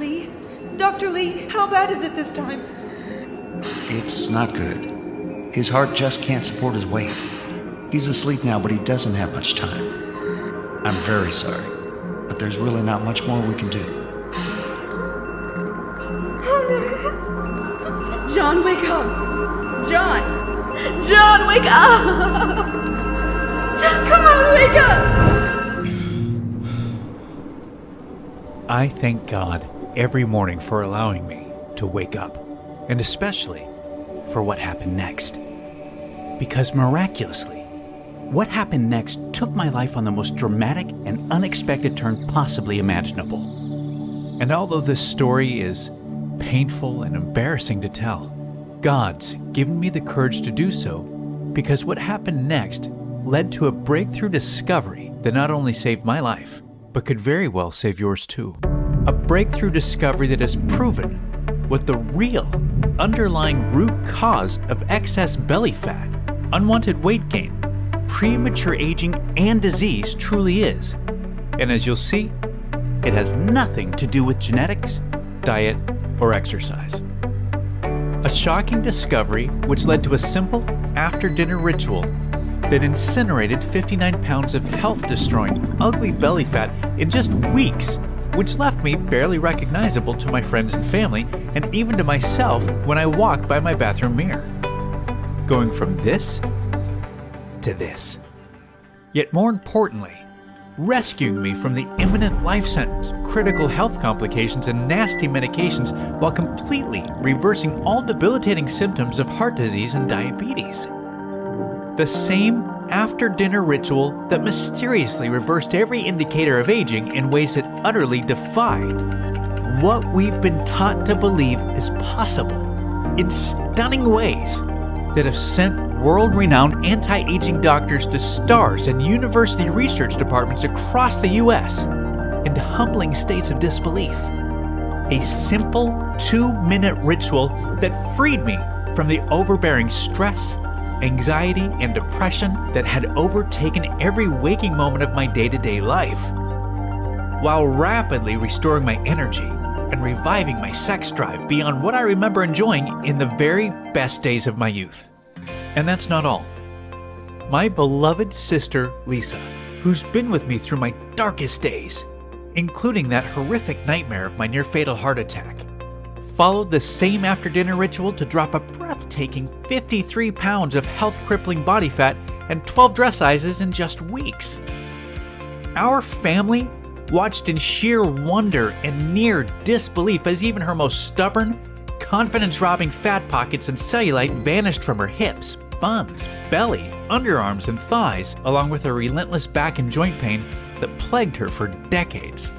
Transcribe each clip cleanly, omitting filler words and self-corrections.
Lee? Dr. Lee, how bad is it this time? It's not good. His heart just can't support his weight. He's asleep now, but he doesn't have much time. I'm very sorry, but there's really not much more we can do. John, wake up! John! John, wake up! John, come on, wake up! I thank God every morning for allowing me to wake up, and especially for what happened next. Because miraculously, what happened next took my life on the most dramatic and unexpected turn possibly imaginable. And although this story is painful and embarrassing to tell, God's given me the courage to do so because what happened next led to a breakthrough discovery that not only saved my life, but could very well save yours too. A breakthrough discovery that has proven what the real underlying root cause of excess belly fat, unwanted weight gain, premature aging, and disease truly is. And as you'll see, it has nothing to do with genetics, diet, or exercise. A shocking discovery which led to a simple after-dinner ritual that incinerated 59 pounds of health-destroying, ugly belly fat in just weeks, which left me barely recognizable to my friends and family, and even to myself when I walked by my bathroom mirror. Going from this to this. Yet more importantly, rescuing me from the imminent life sentence, critical health complications, and nasty medications while completely reversing all debilitating symptoms of heart disease and diabetes. The same after-dinner ritual that mysteriously reversed every indicator of aging in ways that utterly defy what we've been taught to believe is possible, in stunning ways that have sent world-renowned anti-aging doctors to stars and university research departments across the U.S. into humbling states of disbelief. A simple 2-minute ritual that freed me from the overbearing stress, anxiety, and depression that had overtaken every waking moment of my day-to-day life, while rapidly restoring my energy and reviving my sex drive beyond what I remember enjoying in the very best days of my youth. And that's not all. My beloved sister, Lisa, who's been with me through my darkest days, including that horrific nightmare of my near-fatal heart attack, followed the same after-dinner ritual to drop a breathtaking 53 pounds of health-crippling body fat and 12 dress sizes in just weeks. Our family watched in sheer wonder and near disbelief as even her most stubborn, confidence-robbing fat pockets and cellulite vanished from her hips, buns, belly, underarms, and thighs, along with her relentless back and joint pain that plagued her for decades.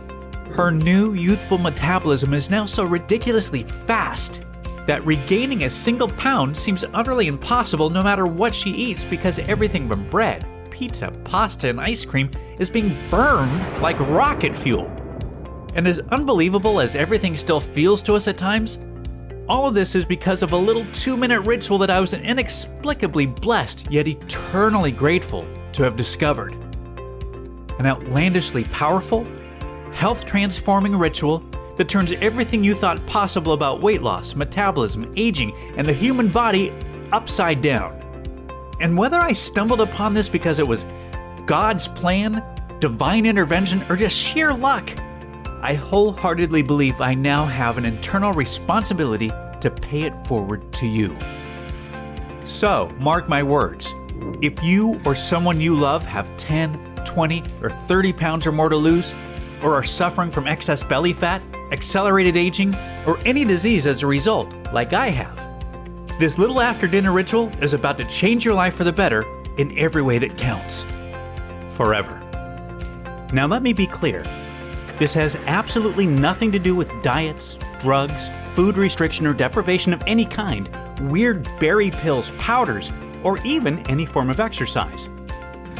Her new youthful metabolism is now so ridiculously fast that regaining a single pound seems utterly impossible no matter what she eats, because everything from bread, pizza, pasta, and ice cream is being burned like rocket fuel. And as unbelievable as everything still feels to us at times, all of this is because of a little 2-minute ritual that I was inexplicably blessed yet eternally grateful to have discovered. An outlandishly powerful, health-transforming ritual that turns everything you thought possible about weight loss, metabolism, aging, and the human body upside down. And whether I stumbled upon this because it was God's plan, divine intervention, or just sheer luck, I wholeheartedly believe I now have an internal responsibility to pay it forward to you. So, mark my words, if you or someone you love have 10, 20, or 30 pounds or more to lose, or are suffering from excess belly fat, accelerated aging, or any disease as a result, like I have, this little after-dinner ritual is about to change your life for the better in every way that counts. Forever. Now let me be clear. This has absolutely nothing to do with diets, drugs, food restriction or deprivation of any kind, weird berry pills, powders, or even any form of exercise.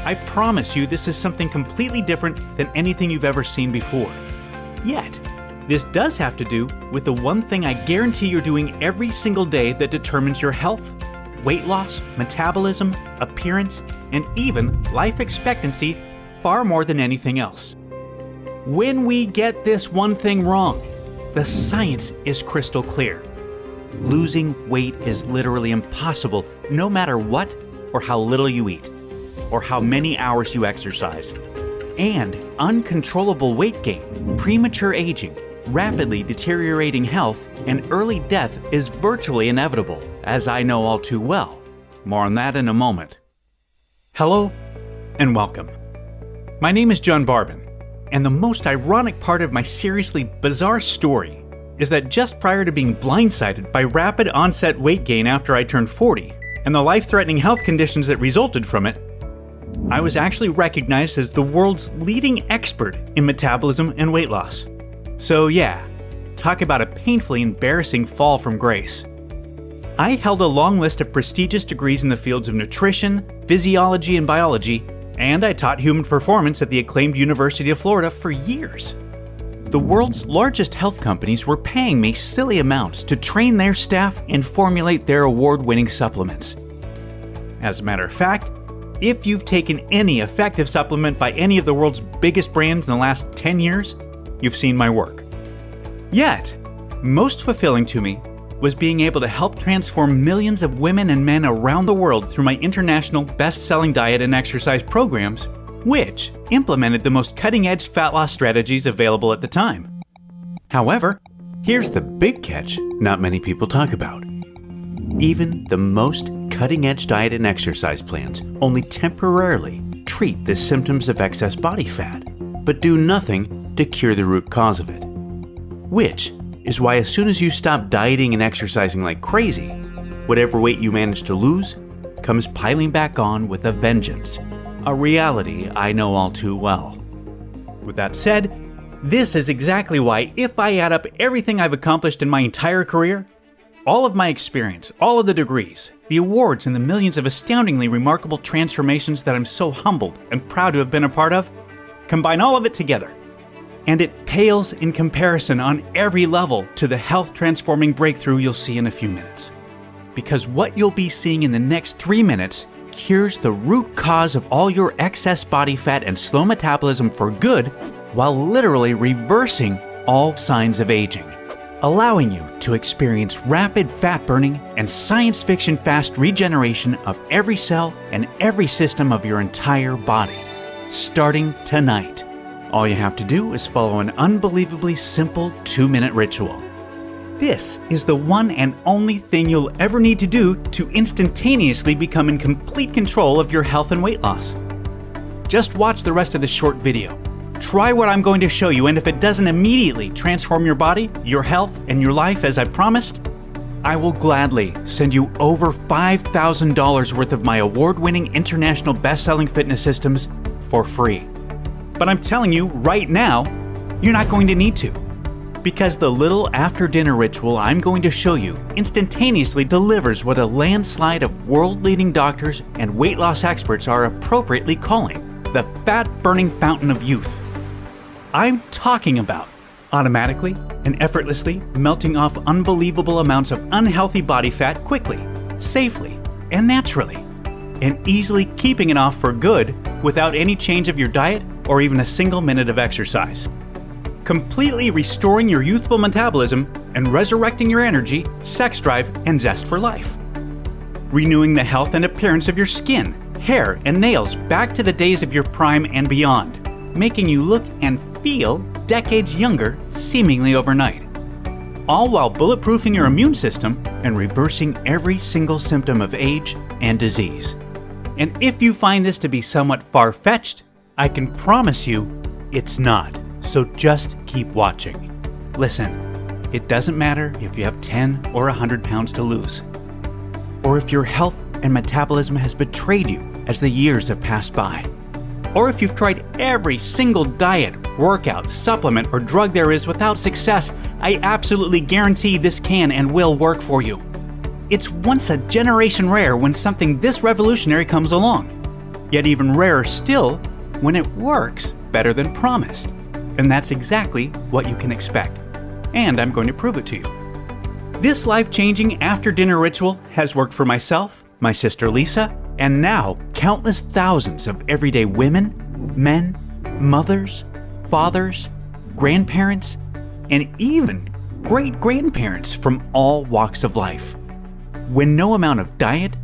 I promise you this is something completely different than anything you've ever seen before. Yet, this does have to do with the one thing I guarantee you're doing every single day that determines your health, weight loss, metabolism, appearance, and even life expectancy far more than anything else. When we get this one thing wrong, the science is crystal clear. Losing weight is literally impossible no matter what or how little you eat, or how many hours you exercise. And uncontrollable weight gain, premature aging, rapidly deteriorating health, and early death is virtually inevitable, as I know all too well. More on that in a moment. Hello, and welcome. My name is John Barban, and the most ironic part of my seriously bizarre story is that just prior to being blindsided by rapid onset weight gain after I turned 40, and the life-threatening health conditions that resulted from it, I was actually recognized as the world's leading expert in metabolism and weight loss. So yeah, talk about a painfully embarrassing fall from grace. I held a long list of prestigious degrees in the fields of nutrition, physiology, and biology, and I taught human performance at the acclaimed University of Florida for years. The world's largest health companies were paying me silly amounts to train their staff and formulate their award-winning supplements. As a matter of fact, if you've taken any effective supplement by any of the world's biggest brands in the last 10 years, you've seen my work. Yet, most fulfilling to me was being able to help transform millions of women and men around the world through my international best-selling diet and exercise programs, which implemented the most cutting-edge fat loss strategies available at the time. However, here's the big catch not many people talk about. Even the most cutting-edge diet and exercise plans only temporarily treat the symptoms of excess body fat, but do nothing to cure the root cause of it. Which is why as soon as you stop dieting and exercising like crazy, whatever weight you manage to lose comes piling back on with a vengeance, a reality I know all too well. With that said, this is exactly why if I add up everything I've accomplished in my entire career, all of my experience, all of the degrees, the awards, and the millions of astoundingly remarkable transformations that I'm so humbled and proud to have been a part of, combine all of it together, and it pales in comparison on every level to the health-transforming breakthrough you'll see in a few minutes. Because what you'll be seeing in the next 3 minutes cures the root cause of all your excess body fat and slow metabolism for good, while literally reversing all signs of aging, allowing you to experience rapid fat burning and science fiction fast regeneration of every cell and every system of your entire body. Starting tonight. All you have to do is follow an unbelievably simple 2-minute ritual. This is the one and only thing you'll ever need to do to instantaneously become in complete control of your health and weight loss. Just watch the rest of this short video. Try what I'm going to show you, and if it doesn't immediately transform your body, your health, and your life as I promised, I will gladly send you over $5,000 worth of my award-winning international best-selling fitness systems for free. But I'm telling you right now, you're not going to need to. Because the little after-dinner ritual I'm going to show you instantaneously delivers what a landslide of world-leading doctors and weight loss experts are appropriately calling the fat-burning fountain of youth. I'm talking about automatically and effortlessly melting off unbelievable amounts of unhealthy body fat quickly, safely, and naturally, and easily keeping it off for good without any change of your diet or even a single minute of exercise. Completely restoring your youthful metabolism and resurrecting your energy, sex drive, and zest for life. Renewing the health and appearance of your skin, hair, and nails back to the days of your prime and beyond, making you look and feel decades younger seemingly overnight. All while bulletproofing your immune system and reversing every single symptom of age and disease. And if you find this to be somewhat far-fetched, I can promise you it's not. So just keep watching. Listen, it doesn't matter if you have 10 or 100 pounds to lose, or if your health and metabolism has betrayed you as the years have passed by, or if you've tried every single diet, workout, supplement, or drug there is without success. I absolutely guarantee this can and will work for you. It's once a generation rare when something this revolutionary comes along, yet even rarer still when it works better than promised. And that's exactly what you can expect. And I'm going to prove it to you. This life-changing after-dinner ritual has worked for myself, my sister Lisa, and now countless thousands of everyday women, men, mothers, fathers, grandparents, and even great-grandparents from all walks of life, when no amount of diet,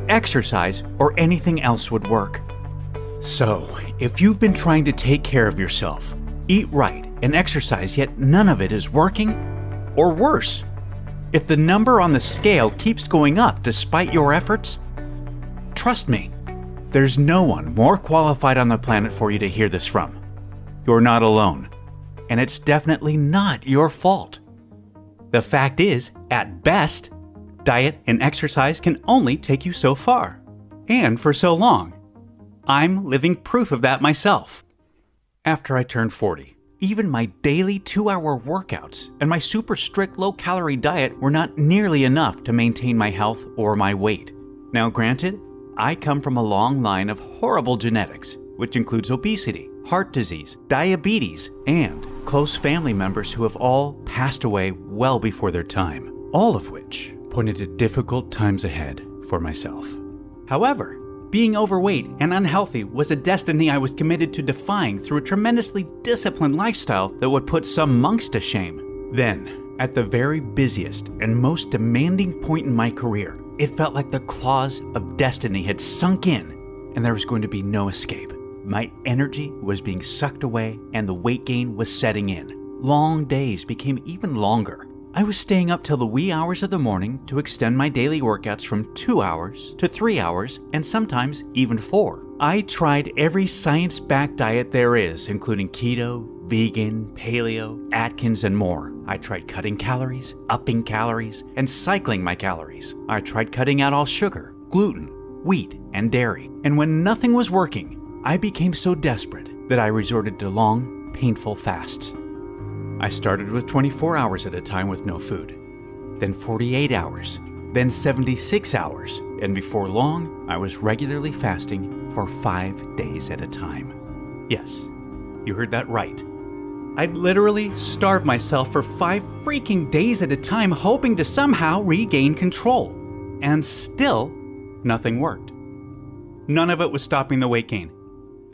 exercise, or anything else would work. So, if you've been trying to take care of yourself, eat right, and exercise, yet none of it is working, or worse, if the number on the scale keeps going up despite your efforts, trust me, there's no one more qualified on the planet for you to hear this from. You're not alone, and it's definitely not your fault. The fact is, at best, diet and exercise can only take you so far, and for so long. I'm living proof of that myself. After I turned 40, even my daily 2-hour workouts and my super strict low-calorie diet were not nearly enough to maintain my health or my weight. Now granted, I come from a long line of horrible genetics, which includes obesity, heart disease, diabetes, and close family members who have all passed away well before their time, all of which pointed to difficult times ahead for myself. However, being overweight and unhealthy was a destiny I was committed to defying through a tremendously disciplined lifestyle that would put some monks to shame. Then, at the very busiest and most demanding point in my career, it felt like the claws of destiny had sunk in and there was going to be no escape. My energy was being sucked away and the weight gain was setting in. Long days became even longer. I was staying up till the wee hours of the morning to extend my daily workouts from 2 hours to 3 hours and sometimes even 4. I tried every science-backed diet there is, including keto, vegan, paleo, Atkins, and more. I tried cutting calories, upping calories, and cycling my calories. I tried cutting out all sugar, gluten, wheat, and dairy. And when nothing was working, I became so desperate that I resorted to long, painful fasts. I started with 24 hours at a time with no food, then 48 hours, then 76 hours, and before long, I was regularly fasting for 5 days at a time. Yes, you heard that right. I'd literally starve myself for 5 freaking days at a time, hoping to somehow regain control. And still, nothing worked. None of it was stopping the weight gain.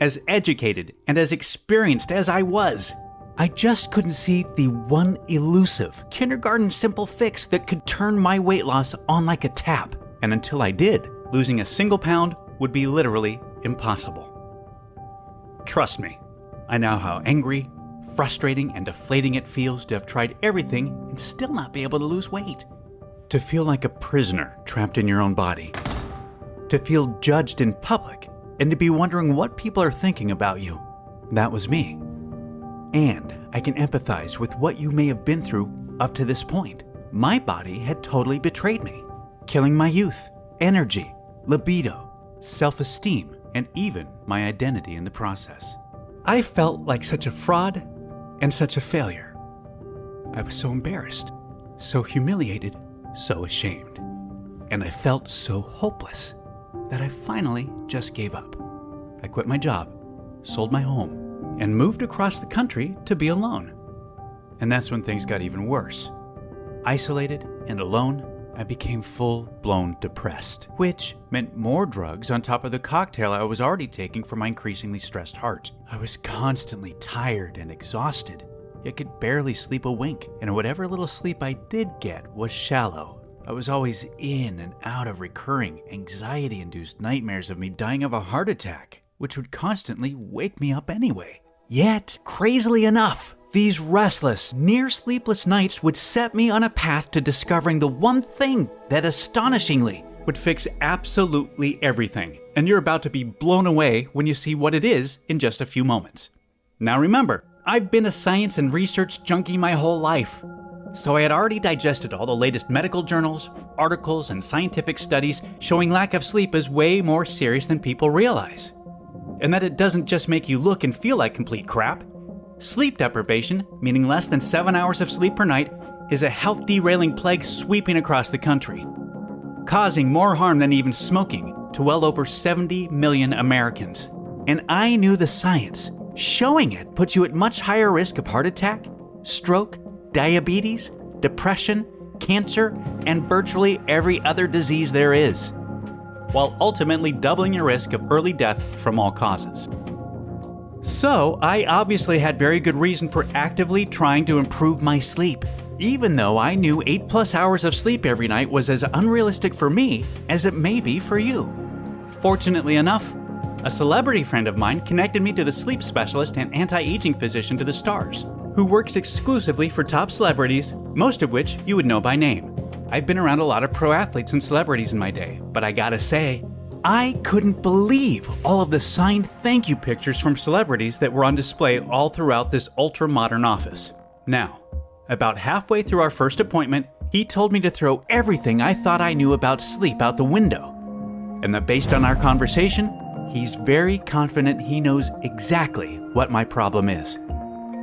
As educated and as experienced as I was, I just couldn't see the one elusive, kindergarten simple fix that could turn my weight loss on like a tap. And until I did, losing a single pound would be literally impossible. Trust me, I know how angry, frustrating, and deflating it feels to have tried everything and still not be able to lose weight. To feel like a prisoner trapped in your own body. To feel judged in public and to be wondering what people are thinking about you. That was me. And I can empathize with what you may have been through up to this point. My body had totally betrayed me, killing my youth, energy, libido, self-esteem, and even my identity in the process. I felt like such a fraud and such a failure. I was so embarrassed, so humiliated, so ashamed. And I felt so hopeless that I finally just gave up. I quit my job, sold my home, and moved across the country to be alone. And that's when things got even worse. Isolated and alone, I became full-blown depressed, which meant more drugs on top of the cocktail I was already taking for my increasingly stressed heart. I was constantly tired and exhausted, yet could barely sleep a wink, and whatever little sleep I did get was shallow. I was always in and out of recurring, anxiety-induced nightmares of me dying of a heart attack, which would constantly wake me up anyway. Yet, crazily enough, these restless, near-sleepless nights would set me on a path to discovering the one thing that astonishingly would fix absolutely everything. And you're about to be blown away when you see what it is in just a few moments. Now remember, I've been a science and research junkie my whole life. So I had already digested all the latest medical journals, articles, and scientific studies showing lack of sleep is way more serious than people realize. And that it doesn't just make you look and feel like complete crap. Sleep deprivation, meaning less than 7 hours of sleep per night, is a health-derailing plague sweeping across the country, causing more harm than even smoking to well over 70 million Americans. And I knew the science. Showing it puts you at much higher risk of heart attack, stroke, diabetes, depression, cancer, and virtually every other disease there is, while ultimately doubling your risk of early death from all causes. So, I obviously had very good reason for actively trying to improve my sleep. even though I knew 8+ hours of sleep every night was as unrealistic for me as it may be for you. Fortunately enough, a celebrity friend of mine connected me to the sleep specialist and anti-aging physician to the stars, who works exclusively for top celebrities, most of which you would know by name. I've been around a lot of pro athletes and celebrities in my day, but I gotta say, I couldn't believe all of the signed thank you pictures from celebrities that were on display all throughout this ultra-modern office. Now, about halfway through our first appointment, he told me to throw everything I thought I knew about sleep out the window, and that based on our conversation, he's very confident he knows exactly what my problem is.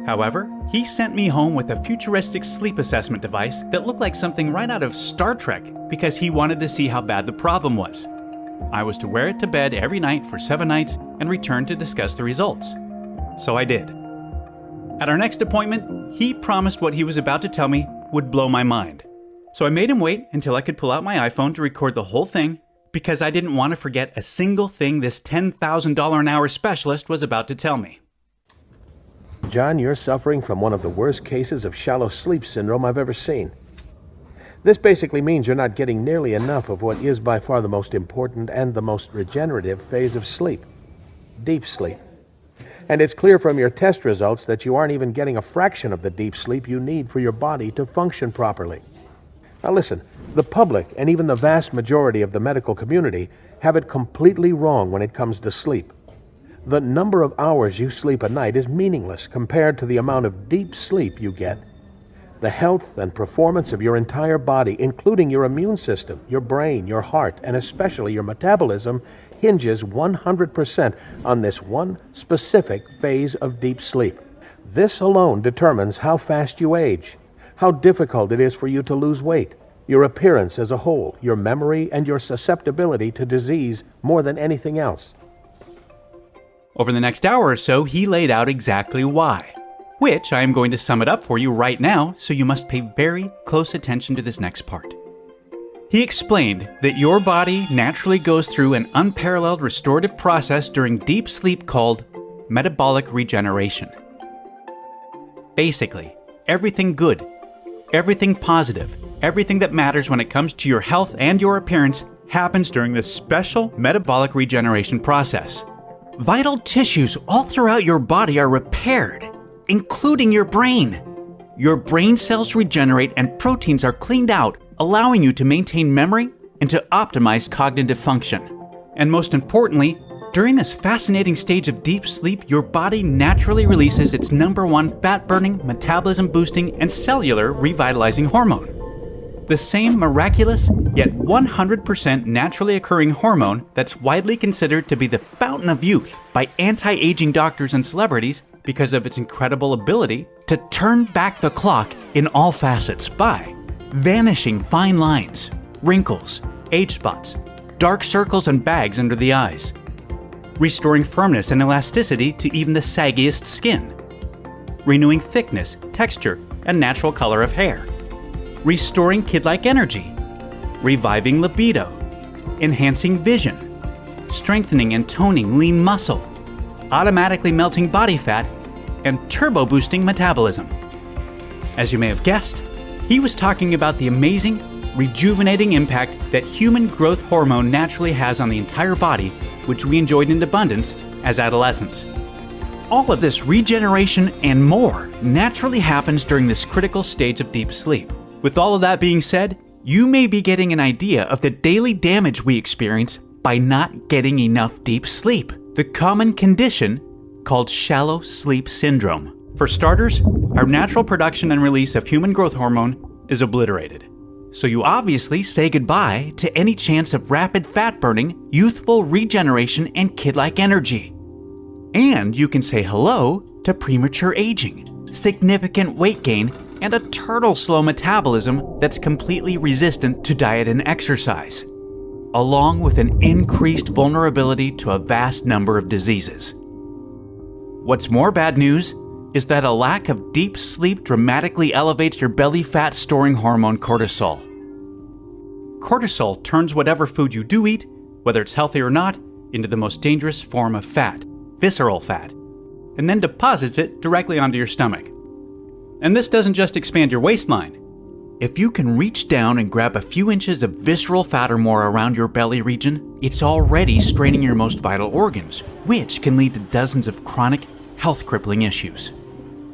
However, he sent me home with a futuristic sleep assessment device that looked like something right out of Star Trek because he wanted to see how bad the problem was. I was to wear it to bed every night for 7 nights and return to discuss the results. So I did. At our next appointment, he promised what he was about to tell me would blow my mind. So I made him wait until I could pull out my iPhone to record the whole thing because I didn't want to forget a single thing this $10,000 an hour specialist was about to tell me. John, you're suffering from one of the worst cases of shallow sleep syndrome I've ever seen. This basically means you're not getting nearly enough of what is by far the most important and the most regenerative phase of sleep, deep sleep. And it's clear from your test results that you aren't even getting a fraction of the deep sleep you need for your body to function properly. Now listen, the public and even the vast majority of the medical community have it completely wrong when it comes to sleep. The number of hours you sleep a night is meaningless compared to the amount of deep sleep you get. The health and performance of your entire body, including your immune system, your brain, your heart, and especially your metabolism, hinges 100% on this one specific phase of deep sleep. This alone determines how fast you age, how difficult it is for you to lose weight, your appearance as a whole, your memory, and your susceptibility to disease more than anything else. Over the next hour or so, he laid out exactly why, which I am going to sum it up for you right now, so you must pay very close attention to this next part. He explained that your body naturally goes through an unparalleled restorative process during deep sleep called metabolic regeneration. Basically, everything good, everything positive, everything that matters when it comes to your health and your appearance happens during this special metabolic regeneration process. Vital tissues all throughout your body are repaired, including your brain. Your brain cells regenerate and proteins are cleaned out, allowing you to maintain memory and to optimize cognitive function. And most importantly, during this fascinating stage of deep sleep, your body naturally releases its #1 fat-burning, metabolism-boosting, and cellular revitalizing hormone. The same miraculous, yet 100% naturally occurring hormone that's widely considered to be the fountain of youth by anti-aging doctors and celebrities because of its incredible ability to turn back the clock in all facets by vanishing fine lines, wrinkles, age spots, dark circles and bags under the eyes, restoring firmness and elasticity to even the saggiest skin, renewing thickness, texture, and natural color of hair, restoring kid-like energy, reviving libido, enhancing vision, strengthening and toning lean muscle, automatically melting body fat, and turbo-boosting metabolism. As you may have guessed, he was talking about the amazing, rejuvenating impact that human growth hormone naturally has on the entire body, which we enjoyed in abundance as adolescents. All of this regeneration and more naturally happens during this critical stage of deep sleep. With all of that being said, you may be getting an idea of the daily damage we experience by not getting enough deep sleep, the common condition called shallow sleep syndrome. For starters, our natural production and release of human growth hormone is obliterated. So you obviously say goodbye to any chance of rapid fat burning, youthful regeneration, and kid-like energy. And you can say hello to premature aging, significant weight gain, and a turtle-slow metabolism that's completely resistant to diet and exercise, along with an increased vulnerability to a vast number of diseases. What's more bad news is that a lack of deep sleep dramatically elevates your belly fat storing hormone cortisol. Cortisol turns whatever food you do eat, whether it's healthy or not, into the most dangerous form of fat, visceral fat, and then deposits it directly onto your stomach. And this doesn't just expand your waistline, if you can reach down and grab a few inches of visceral fat or more around your belly region, it's already straining your most vital organs, which can lead to dozens of chronic, health-crippling issues.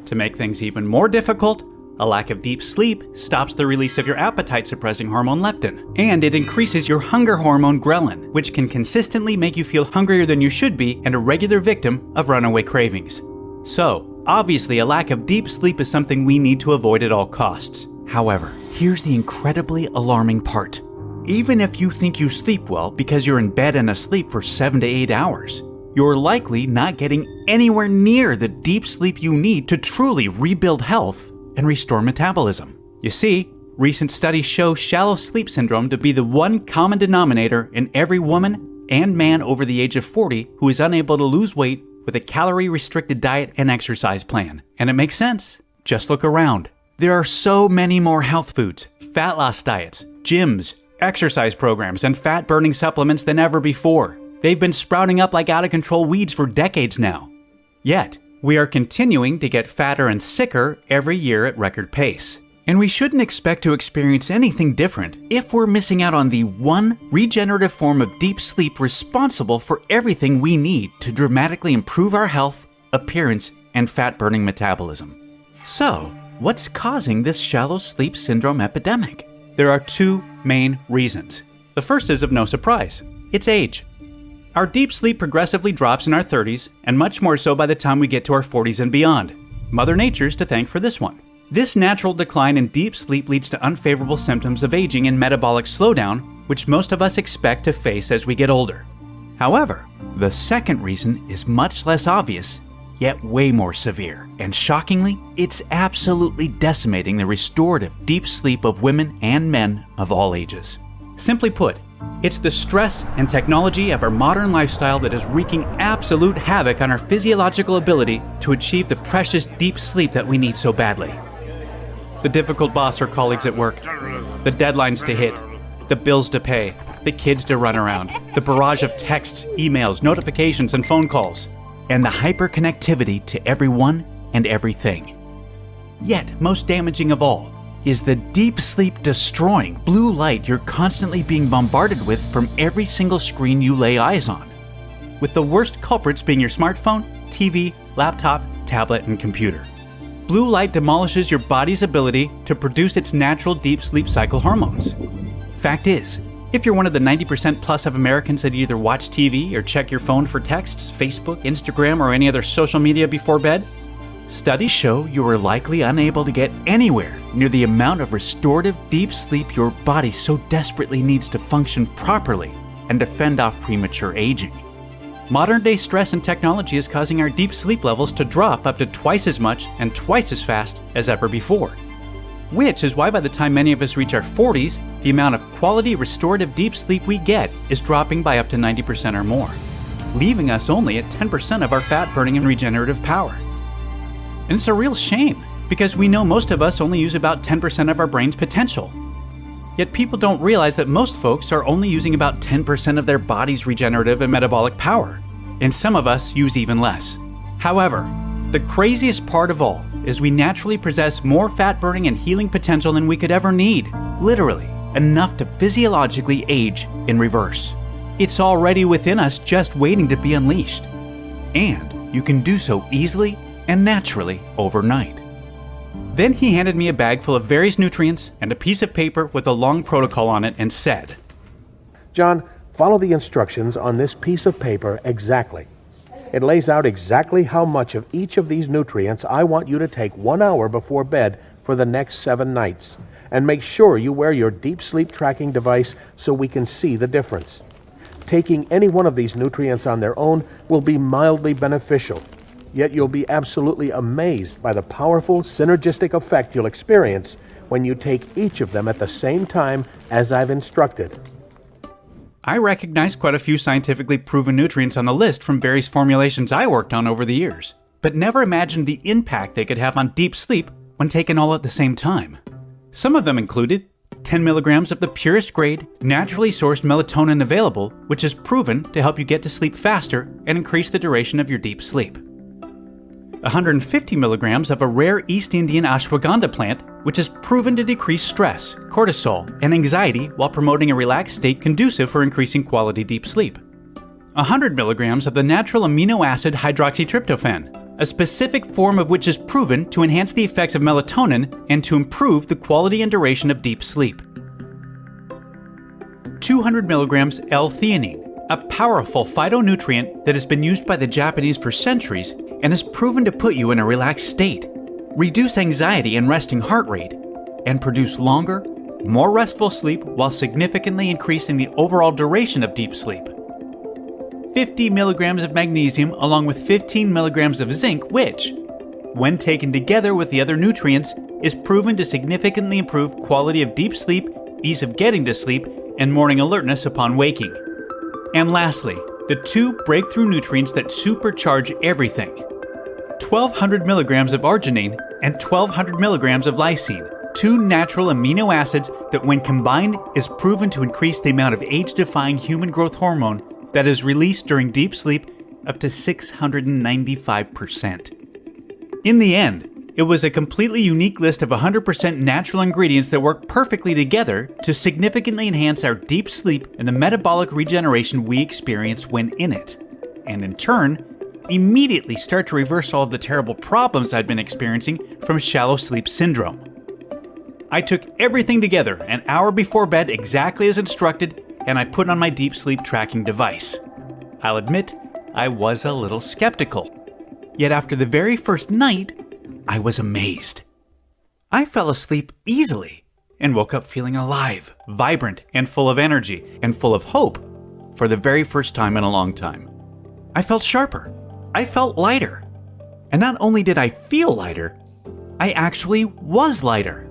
To make things even more difficult, a lack of deep sleep stops the release of your appetite-suppressing hormone leptin, and it increases your hunger hormone ghrelin, which can consistently make you feel hungrier than you should be and a regular victim of runaway cravings. So, obviously, a lack of deep sleep is something we need to avoid at all costs. However, here's the incredibly alarming part. Even if you think you sleep well because you're in bed and asleep for 7 to 8 hours, you're likely not getting anywhere near the deep sleep you need to truly rebuild health and restore metabolism. You see, recent studies show shallow sleep syndrome to be the one common denominator in every woman and man over the age of 40 who is unable to lose weight with a calorie-restricted diet and exercise plan. And it makes sense. Just look around. There are so many more health foods, fat loss diets, gyms, exercise programs, and fat-burning supplements than ever before. They've been sprouting up like out-of-control weeds for decades now. Yet, we are continuing to get fatter and sicker every year at record pace. And we shouldn't expect to experience anything different if we're missing out on the one regenerative form of deep sleep responsible for everything we need to dramatically improve our health, appearance, and fat-burning metabolism. So, what's causing this shallow sleep syndrome epidemic? There are two main reasons. The first is of no surprise. It's age. Our deep sleep progressively drops in our 30s, and much more so by the time we get to our 40s and beyond. Mother Nature's to thank for this one. This natural decline in deep sleep leads to unfavorable symptoms of aging and metabolic slowdown, which most of us expect to face as we get older. However, the second reason is much less obvious, yet way more severe. And shockingly, it's absolutely decimating the restorative deep sleep of women and men of all ages. Simply put, it's the stress and technology of our modern lifestyle that is wreaking absolute havoc on our physiological ability to achieve the precious deep sleep that we need so badly. The difficult boss or colleagues at work, the deadlines to hit, the bills to pay, the kids to run around, the barrage of texts, emails, notifications, and phone calls, and the hyperconnectivity to everyone and everything. Yet, most damaging of all, is the deep sleep destroying blue light you're constantly being bombarded with from every single screen you lay eyes on, with the worst culprits being your smartphone, TV, laptop, tablet, and computer. Blue light demolishes your body's ability to produce its natural deep sleep cycle hormones. Fact is, if you're one of the 90% plus of Americans that either watch TV or check your phone for texts, Facebook, Instagram, or any other social media before bed, studies show you are likely unable to get anywhere near the amount of restorative deep sleep your body so desperately needs to function properly and to fend off premature aging. Modern-day stress and technology is causing our deep sleep levels to drop up to twice as much and twice as fast as ever before. Which is why by the time many of us reach our 40s, the amount of quality restorative deep sleep we get is dropping by up to 90% or more, leaving us only at 10% of our fat-burning and regenerative power. And it's a real shame, because we know most of us only use about 10% of our brain's potential. Yet people don't realize that most folks are only using about 10% of their body's regenerative and metabolic power, and some of us use even less. However, the craziest part of all is we naturally possess more fat-burning and healing potential than we could ever need, literally, enough to physiologically age in reverse. It's already within us, just waiting to be unleashed. And you can do so easily and naturally overnight. Then he handed me a bag full of various nutrients and a piece of paper with a long protocol on it and said, John, follow the instructions on this piece of paper exactly. It lays out exactly how much of each of these nutrients I want you to take 1 hour before bed for the next 7 nights. And make sure you wear your deep sleep tracking device so we can see the difference. Taking any one of these nutrients on their own will be mildly beneficial. Yet you'll be absolutely amazed by the powerful synergistic effect you'll experience when you take each of them at the same time as I've instructed. I recognize quite a few scientifically proven nutrients on the list from various formulations I worked on over the years, but never imagined the impact they could have on deep sleep when taken all at the same time. Some of them included 10 milligrams of the purest grade, naturally sourced melatonin available, which is proven to help you get to sleep faster and increase the duration of your deep sleep. 150 milligrams of a rare East Indian ashwagandha plant which is proven to decrease stress, cortisol, and anxiety while promoting a relaxed state conducive for increasing quality deep sleep. 100 milligrams of the natural amino acid hydroxytryptophan, a specific form of which is proven to enhance the effects of melatonin and to improve the quality and duration of deep sleep. 200 milligrams L-theanine, a powerful phytonutrient that has been used by the Japanese for centuries and is proven to put you in a relaxed state, reduce anxiety and resting heart rate, and produce longer, more restful sleep while significantly increasing the overall duration of deep sleep. 50 milligrams of magnesium along with 15 milligrams of zinc, which, when taken together with the other nutrients, is proven to significantly improve quality of deep sleep, ease of getting to sleep, and morning alertness upon waking. And lastly, the 2 breakthrough nutrients that supercharge everything: 1,200 milligrams of arginine and 1,200 milligrams of lysine, 2 natural amino acids that when combined is proven to increase the amount of age-defying human growth hormone that is released during deep sleep up to 695%. In the end, it was a completely unique list of 100% natural ingredients that work perfectly together to significantly enhance our deep sleep and the metabolic regeneration we experience when in it, and in turn, immediately start to reverse all of the terrible problems I'd been experiencing from shallow sleep syndrome. I took everything together an hour before bed exactly as instructed, and I put on my deep sleep tracking device. I'll admit, I was a little skeptical. Yet after the very first night, I was amazed. I fell asleep easily and woke up feeling alive, vibrant, and full of energy, and full of hope for the very first time in a long time. I felt sharper. I felt lighter. And not only did I feel lighter, I actually was lighter.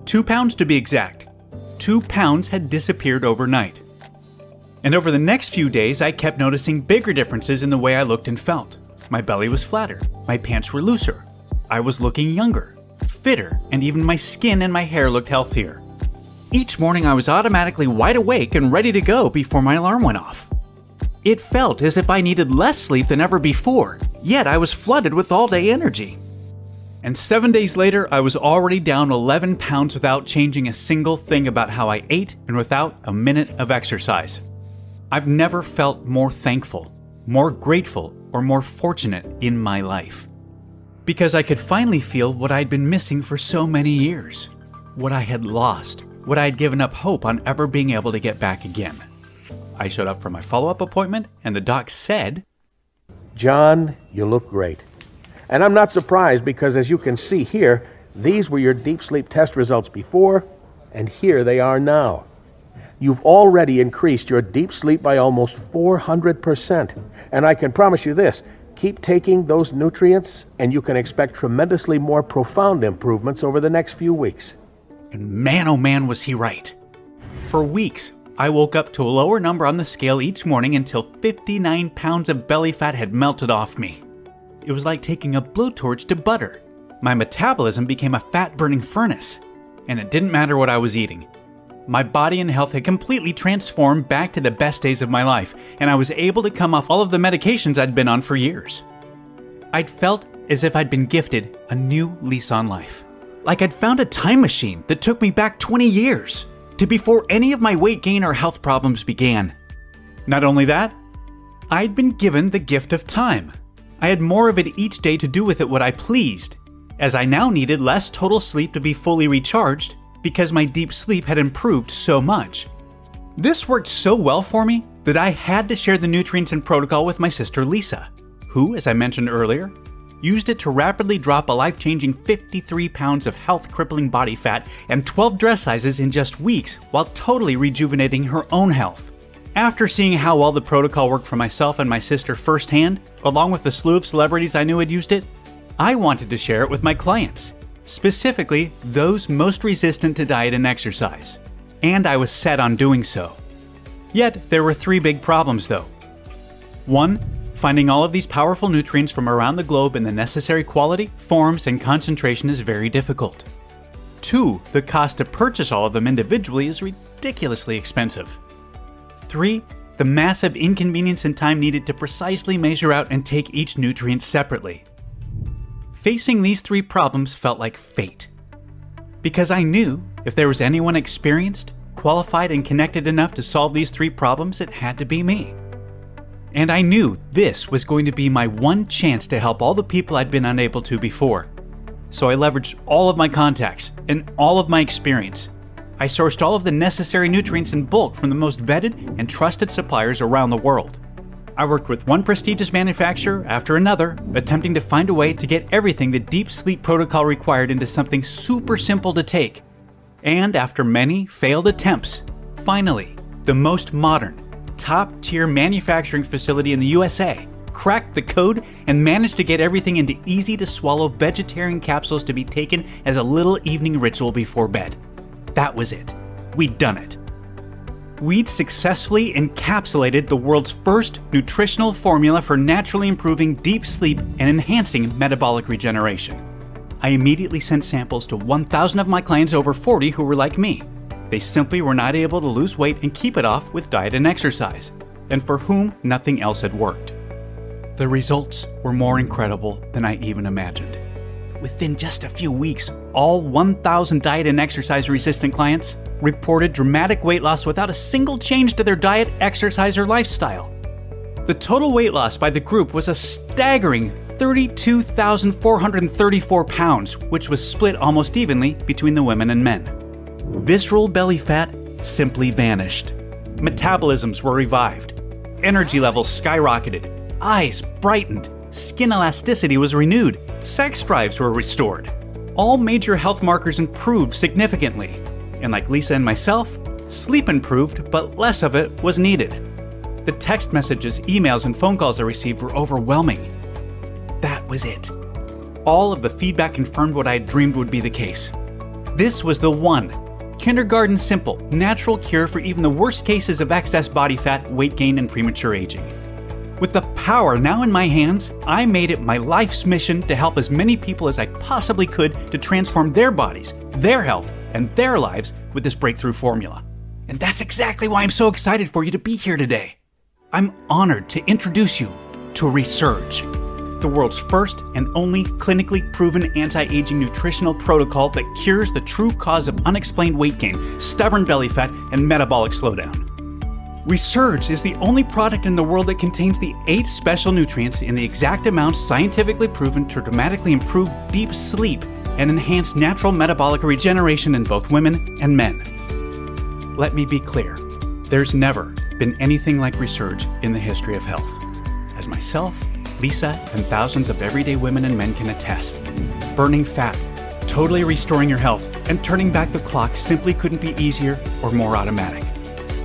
2 pounds to be exact. 2 pounds had disappeared overnight. And over the next few days, I kept noticing bigger differences in the way I looked and felt. My belly was flatter, my pants were looser, I was looking younger, fitter, and even my skin and my hair looked healthier. Each morning I was automatically wide awake and ready to go before my alarm went off. It felt as if I needed less sleep than ever before, yet I was flooded with all-day energy. And 7 days later, I was already down 11 pounds without changing a single thing about how I ate and without a minute of exercise. I've never felt more thankful, more grateful, or more fortunate in my life. Because I could finally feel what I'd been missing for so many years. What I had lost, what I had given up hope on ever being able to get back again. I showed up for my follow-up appointment, and the doc said, John, you look great. And I'm not surprised because, as you can see here, these were your deep sleep test results before, and here they are now. You've already increased your deep sleep by almost 400%. And I can promise you this, keep taking those nutrients, and you can expect tremendously more profound improvements over the next few weeks. And man, oh man, was he right. For weeks, I woke up to a lower number on the scale each morning until 59 pounds of belly fat had melted off me. It was like taking a blowtorch to butter. My metabolism became a fat-burning furnace, and it didn't matter what I was eating. My body and health had completely transformed back to the best days of my life, and I was able to come off all of the medications I'd been on for years. I'd felt as if I'd been gifted a new lease on life. Like I'd found a time machine that took me back 20 years, to before any of my weight gain or health problems began. Not only that, I'd been given the gift of time. I had more of it each day to do with it what I pleased, as I now needed less total sleep to be fully recharged because my deep sleep had improved so much. This worked so well for me that I had to share the nutrients and protocol with my sister Lisa, who, as I mentioned earlier, used it to rapidly drop a life-changing 53 pounds of health-crippling body fat and 12 dress sizes in just weeks while totally rejuvenating her own health. After seeing how well the protocol worked for myself and my sister firsthand, along with the slew of celebrities I knew had used it, I wanted to share it with my clients, specifically those most resistant to diet and exercise. And I was set on doing so. Yet, there were 3 big problems though. 1. Finding all of these powerful nutrients from around the globe in the necessary quality, forms, and concentration is very difficult. 2. The cost to purchase all of them individually is ridiculously expensive. 3. The massive inconvenience and time needed to precisely measure out and take each nutrient separately. Facing these 3 problems felt like fate. Because I knew if there was anyone experienced, qualified, and connected enough to solve these 3 problems, it had to be me. And I knew this was going to be my one chance to help all the people I'd been unable to before. So I leveraged all of my contacts and all of my experience. I sourced all of the necessary nutrients in bulk from the most vetted and trusted suppliers around the world. I worked with one prestigious manufacturer after another, attempting to find a way to get everything the deep sleep protocol required into something super simple to take. And after many failed attempts, finally, the most modern, top-tier manufacturing facility in the USA cracked the code and managed to get everything into easy-to-swallow vegetarian capsules to be taken as a little evening ritual before bed. That was it. We'd done it. We'd successfully encapsulated the world's first nutritional formula for naturally improving deep sleep and enhancing metabolic regeneration. I immediately sent samples to 1,000 of my clients over 40 who were like me. They simply were not able to lose weight and keep it off with diet and exercise, and for whom nothing else had worked. The results were more incredible than I even imagined. Within just a few weeks, all 1,000 diet and exercise-resistant clients reported dramatic weight loss without a single change to their diet, exercise, or lifestyle. The total weight loss by the group was a staggering 32,434 pounds, which was split almost evenly between the women and men. Visceral belly fat simply vanished. Metabolisms were revived. Energy levels skyrocketed. Eyes brightened. Skin elasticity was renewed. Sex drives were restored. All major health markers improved significantly. And like Lisa and myself, sleep improved, but less of it was needed. The text messages, emails, and phone calls I received were overwhelming. That was it. All of the feedback confirmed what I had dreamed would be the case. This was the one, kindergarten simple, natural cure for even the worst cases of excess body fat, weight gain, and premature aging. With the power now in my hands, I made it my life's mission to help as many people as I possibly could to transform their bodies, their health, and their lives with this breakthrough formula. And that's exactly why I'm so excited for you to be here today. I'm honored to introduce you to Resurge, the world's first and only clinically proven anti-aging nutritional protocol that cures the true cause of unexplained weight gain, stubborn belly fat, and metabolic slowdown. Resurge is the only product in the world that contains the 8 special nutrients in the exact amounts scientifically proven to dramatically improve deep sleep and enhance natural metabolic regeneration in both women and men. Let me be clear, there's never been anything like Resurge in the history of health. As myself, Lisa, and thousands of everyday women and men can attest, burning fat, totally restoring your health, and turning back the clock simply couldn't be easier or more automatic.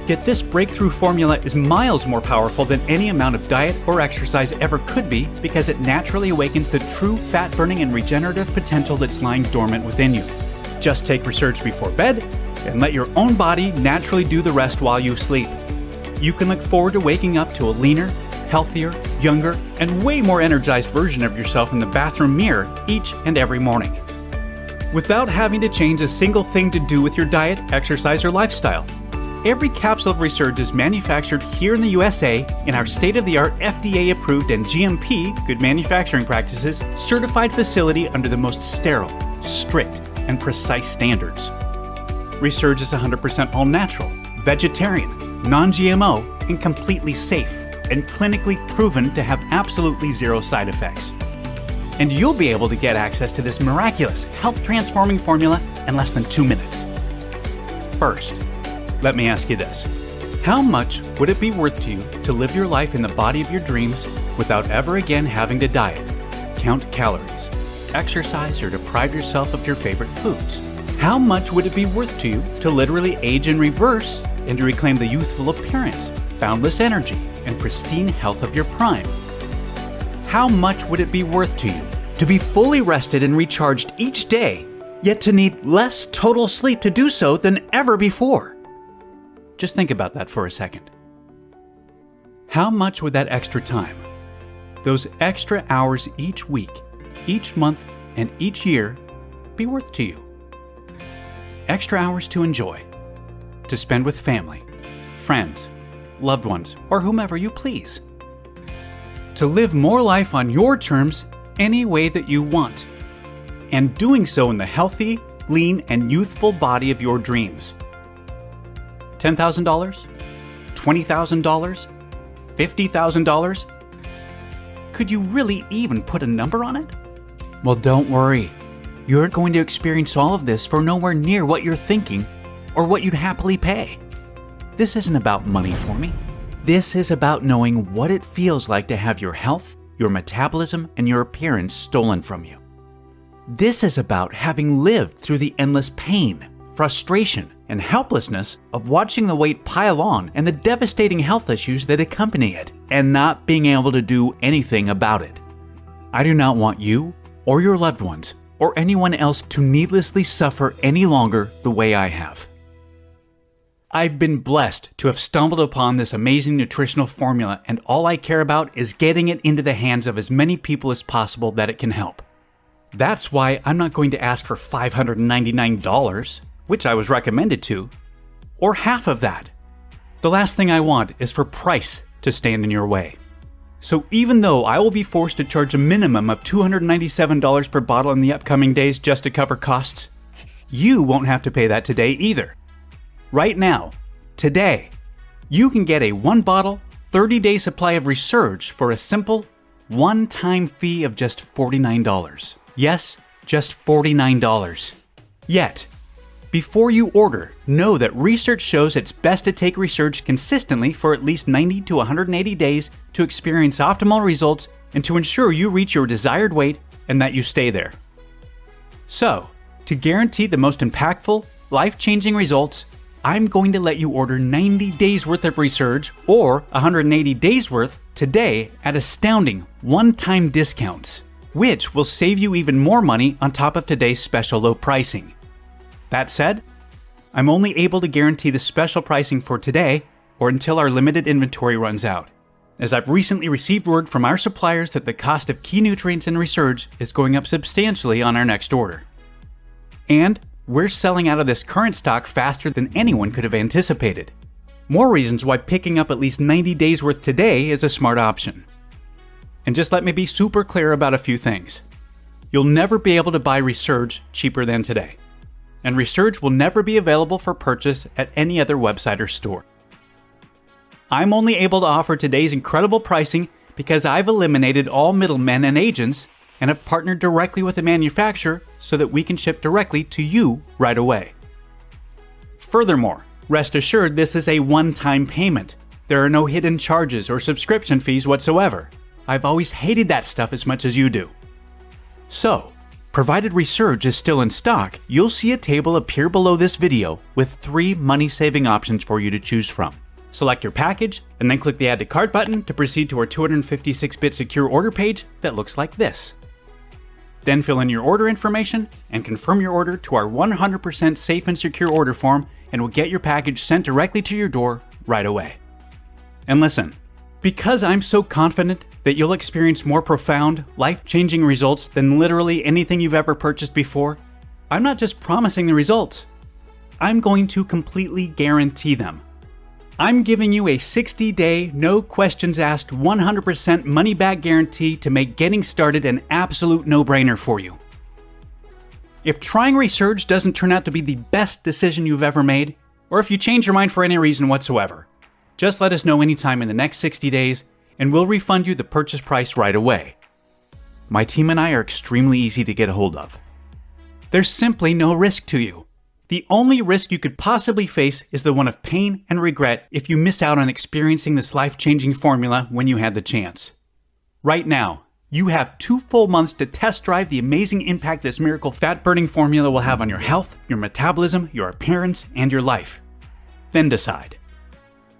Yet this breakthrough formula is miles more powerful than any amount of diet or exercise ever could be because it naturally awakens the true fat-burning and regenerative potential that's lying dormant within you. Just take Resurge before bed and let your own body naturally do the rest while you sleep. You can look forward to waking up to a leaner, healthier, younger, and way more energized version of yourself in the bathroom mirror each and every morning, without having to change a single thing to do with your diet, exercise, or lifestyle. Every capsule of Resurge is manufactured here in the USA in our state-of-the-art FDA-approved and GMP, good manufacturing practices, certified facility under the most sterile, strict, and precise standards. Resurge is 100% all-natural, vegetarian, non-GMO, and completely safe, and clinically proven to have absolutely zero side effects. And you'll be able to get access to this miraculous, health-transforming formula in less than 2 minutes. First, let me ask you this. How much would it be worth to you to live your life in the body of your dreams without ever again having to diet, count calories, exercise, or deprive yourself of your favorite foods? How much would it be worth to you to literally age in reverse and to reclaim the youthful appearance, boundless energy, and pristine health of your prime? How much would it be worth to you to be fully rested and recharged each day, yet to need less total sleep to do so than ever before? Just think about that for a second. How much would that extra time, those extra hours each week, each month, and each year be worth to you? Extra hours to enjoy, to spend with family, friends, loved ones, or whomever you please. To live more life on your terms any way that you want, and doing so in the healthy, lean, and youthful body of your dreams. $10,000? $20,000? $50,000? Could you really even put a number on it? Well, don't worry. You're going to experience all of this for nowhere near what you're thinking or what you'd happily pay. This isn't about money for me. This is about knowing what it feels like to have your health, your metabolism, and your appearance stolen from you. This is about having lived through the endless pain, frustration, and helplessness of watching the weight pile on and the devastating health issues that accompany it, and not being able to do anything about it. I do not want you, or your loved ones, or anyone else to needlessly suffer any longer the way I have. I've been blessed to have stumbled upon this amazing nutritional formula, and all I care about is getting it into the hands of as many people as possible that it can help. That's why I'm not going to ask for $599, which I was recommended to, or half of that. The last thing I want is for price to stand in your way. So even though I will be forced to charge a minimum of $297 per bottle in the upcoming days just to cover costs, you won't have to pay that today either. Right now, today, you can get a 1-bottle, 30-day supply of Resurge for a simple, one-time fee of just $49. Yes, just $49. Yet, before you order, know that research shows it's best to take Resurge consistently for at least 90 to 180 days to experience optimal results and to ensure you reach your desired weight and that you stay there. So, to guarantee the most impactful, life-changing results, I'm going to let you order 90 days worth of Resurge or 180 days worth today at astounding one-time discounts, which will save you even more money on top of today's special low pricing. That said, I'm only able to guarantee the special pricing for today or until our limited inventory runs out, as I've recently received word from our suppliers that the cost of key nutrients in Resurge is going up substantially on our next order. And we're selling out of this current stock faster than anyone could have anticipated. More reasons why picking up at least 90 days worth today is a smart option. And just let me be super clear about a few things. You'll never be able to buy Resurge cheaper than today. And Resurge will never be available for purchase at any other website or store. I'm only able to offer today's incredible pricing because I've eliminated all middlemen and agents and have partnered directly with the manufacturer so that we can ship directly to you right away. Furthermore, rest assured this is a one-time payment. There are no hidden charges or subscription fees whatsoever. I've always hated that stuff as much as you do. So, provided Resurge is still in stock, you'll see a table appear below this video with 3 money-saving options for you to choose from. Select your package, and then click the Add to Cart button to proceed to our 256-bit secure order page that looks like this. Then fill in your order information and confirm your order to our 100% safe and secure order form, and we'll get your package sent directly to your door right away. And listen, because I'm so confident that you'll experience more profound, life-changing results than literally anything you've ever purchased before, I'm not just promising the results. I'm going to completely guarantee them. I'm giving you a 60-day, no questions asked, 100% money-back guarantee to make getting started an absolute no-brainer for you. If trying Resurge doesn't turn out to be the best decision you've ever made, or if you change your mind for any reason whatsoever, just let us know anytime in the next 60 days, and we'll refund you the purchase price right away. My team and I are extremely easy to get a hold of. There's simply no risk to you. The only risk you could possibly face is the one of pain and regret if you miss out on experiencing this life-changing formula when you had the chance. Right now, you have 2 full months to test drive the amazing impact this miracle fat-burning formula will have on your health, your metabolism, your appearance, and your life. Then decide.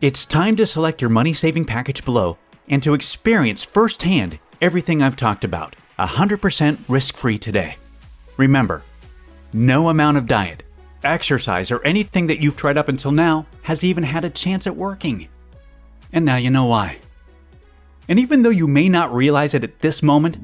It's time to select your money-saving package below and to experience firsthand everything I've talked about, 100% risk-free today. Remember, no amount of diet, exercise, or anything that you've tried up until now has even had a chance at working. And now you know why. And even though you may not realize it at this moment,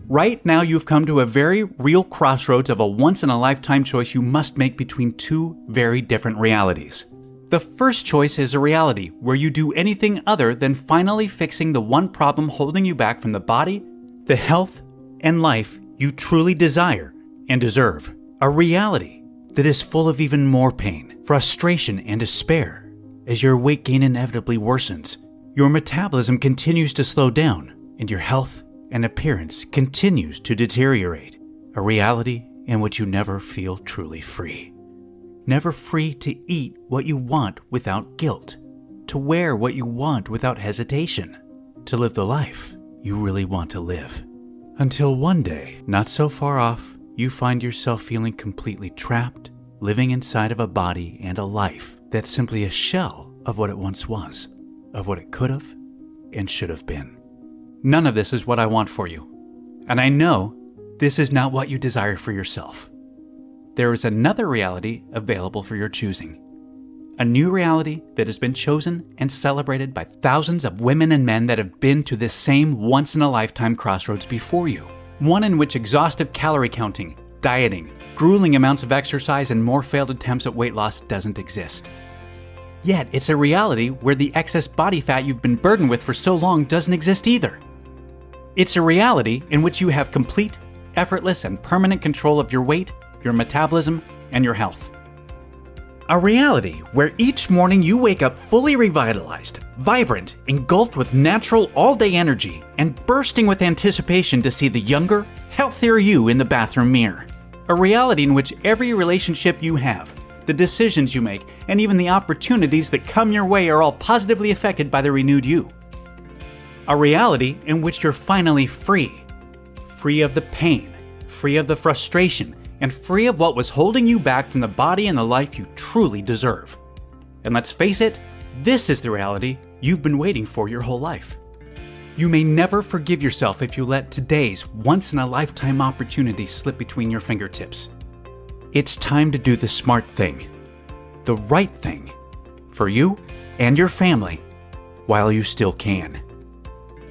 right now you've come to a very real crossroads of a once-in-a-lifetime choice you must make between 2 very different realities. The first choice is a reality where you do anything other than finally fixing the one problem holding you back from the body, the health, and life you truly desire and deserve. A reality that is full of even more pain, frustration, and despair. As your weight gain inevitably worsens, your metabolism continues to slow down, and your health and appearance continues to deteriorate. A reality in which you never feel truly free. Never free to eat what you want without guilt, to wear what you want without hesitation, to live the life you really want to live. Until one day, not so far off, you find yourself feeling completely trapped, living inside of a body and a life that's simply a shell of what it once was, of what it could have and should have been. None of this is what I want for you, and I know this is not what you desire for yourself. There is another reality available for your choosing. A new reality that has been chosen and celebrated by thousands of women and men that have been to this same once-in-a-lifetime crossroads before you. One in which exhaustive calorie counting, dieting, grueling amounts of exercise, and more failed attempts at weight loss doesn't exist. Yet, it's a reality where the excess body fat you've been burdened with for so long doesn't exist either. It's a reality in which you have complete, effortless, and permanent control of your weight, your metabolism, and your health. A reality where each morning you wake up fully revitalized, vibrant, engulfed with natural all-day energy, and bursting with anticipation to see the younger, healthier you in the bathroom mirror. A reality in which every relationship you have, the decisions you make, and even the opportunities that come your way are all positively affected by the renewed you. A reality in which you're finally free. Free of the pain, free of the frustration, and free of what was holding you back from the body and the life you truly deserve. And let's face it, this is the reality you've been waiting for your whole life. You may never forgive yourself if you let today's once-in-a-lifetime opportunity slip between your fingertips. It's time to do the smart thing, the right thing, for you and your family, while you still can.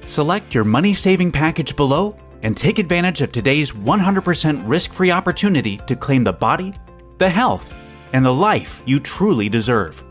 Select your money-saving package below and take advantage of today's 100% risk-free opportunity to claim the body, the health, and the life you truly deserve.